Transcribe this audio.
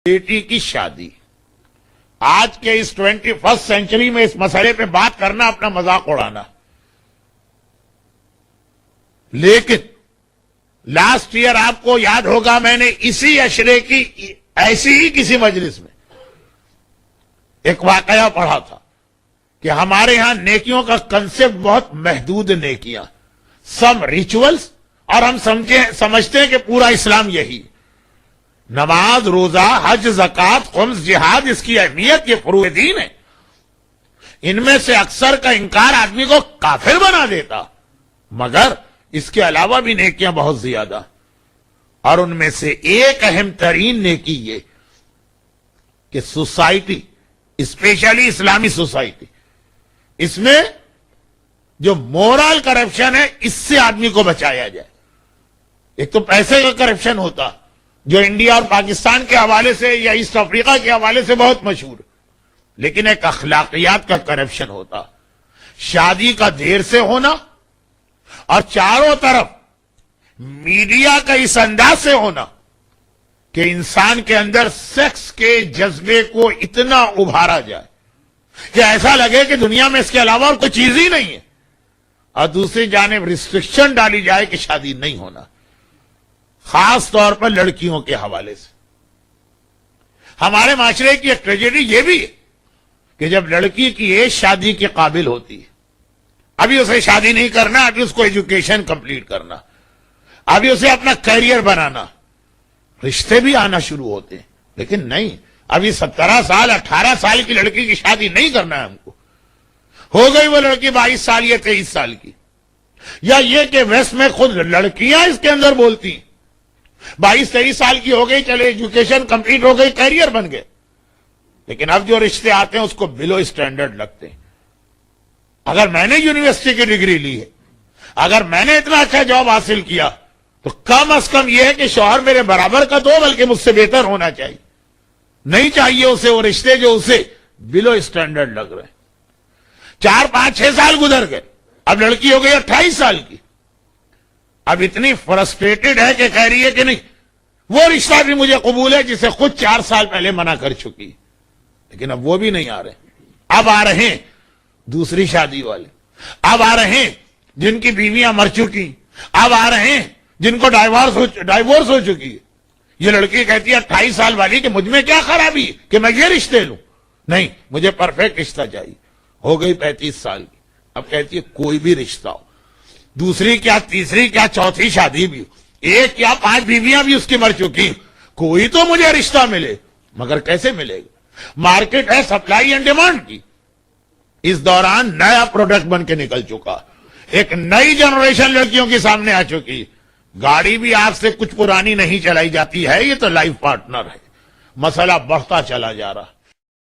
बेटी की शादी। आज के इस 21st सेंचुरी में इस मसले पे बात करना अपना मजाक उड़ाना। लेकिन लास्ट ईयर आपको याद होगा मैंने इसी अशरे की ऐसी ही किसी मजलिस में एक वाकया पढ़ा था कि हमारे यहां नेकियों का कंसेप्ट बहुत महदूद नेकियां, सम रिचुअल्स, और हम समझते हैं कि पूरा इस्लाम यही। नमाज, रोजा, हज, ज़कात, खुम्स, जिहाद, इसकी अहमियत ये फरूज़ दीन है। इनमें से अक्सर का इंकार आदमी को काफिर बना देता, मगर इसके अलावा भी नेकियां बहुत ज्यादा। और उनमें से एक अहम तरीन नेकी ये कि सोसाइटी, स्पेशली इस्लामी सोसाइटी, इसमें जो मोरल करप्शन है इससे आदमी को बचाया जाए। एक तो पैसे का करप्शन होता जो इंडिया और पाकिस्तान के हवाले से या ईस्ट अफ्रीका के हवाले से बहुत मशहूर, लेकिन एक अखलाकियात का करप्शन होता, शादी का देर से होना, और चारों तरफ मीडिया का इस अंदाज से होना कि इंसान के अंदर सेक्स के जज्बे को इतना उभारा जाए कि ऐसा लगे कि दुनिया में इसके अलावा और कोई चीज ही नहीं है, और दूसरी जानिब रिस्ट्रिक्शन डाली जाए कि शादी नहीं होना, खास तौर पर लड़कियों के हवाले से। हमारे माशरे की एक ट्रेजेडी यह भी है कि जब लड़की की एज शादी के काबिल होती है, अभी उसे शादी नहीं करना, अभी उसको एजुकेशन कंप्लीट करना, अभी उसे अपना करियर बनाना, रिश्ते भी आना शुरू होते हैं। लेकिन नहीं, अभी 17 साल 18 साल की लड़की की शादी नहीं करना है हमको। हो गई वो लड़की 22 साल या 23 साल की, या ये कि वेस्ट में खुद लड़कियां इसके अंदर बोलती 22-23 साल की हो गई, चले एजुकेशन कंप्लीट हो गई, करियर बन गए, लेकिन अब जो रिश्ते आते हैं उसको बिलो स्टैंडर्ड लगते हैं। अगर मैंने यूनिवर्सिटी की डिग्री ली है, अगर मैंने इतना अच्छा जॉब हासिल किया, तो कम से कम यह है कि शौहर मेरे बराबर का तो बल्कि मुझसे बेहतर होना चाहिए। नहीं चाहिए उसे वो रिश्ते जो उसे बिलो स्टैंडर्ड लग रहे हैं। 4, 5, 6 साल गुजर गए, अब लड़की हो गई 28 साल की, अब इतनी फ्रस्ट्रेटेड है कि कह रही है कि नहीं वो रिश्ता भी मुझे कबूल है जिसे खुद 4 साल पहले मना कर चुकी। लेकिन अब वो भी नहीं आ रहे, अब आ रहे हैं दूसरी शादी वाले, अब आ रहे हैं जिनकी बीवियां मर चुकी, अब आ रहे हैं जिनको डाइवोर्स हो चुकी है। ये लड़की कहती है 28 साल वाली कि मुझ में क्या खराबी कि मैं ये रिश्ते लूं, नहीं मुझे परफेक्ट रिश्ता चाहिए। हो गई 35 साल की, अब कहती है कोई भी रिश्ता हो, दूसरी क्या, तीसरी क्या, चौथी शादी भी हो, 1 या 5 बीवियां भी उसकी मर चुकी, कोई तो मुझे रिश्ता मिले। मगर कैसे मिलेगा? मार्केट है सप्लाई एंड डिमांड की। इस दौरान नया प्रोडक्ट बन के निकल चुका, एक नई जनरेशन लड़कियों के सामने आ चुकी। गाड़ी भी आपसे कुछ पुरानी नहीं चलाई जाती है, ये तो लाइफ पार्टनर है। मसला बढ़ता चला जा रहा।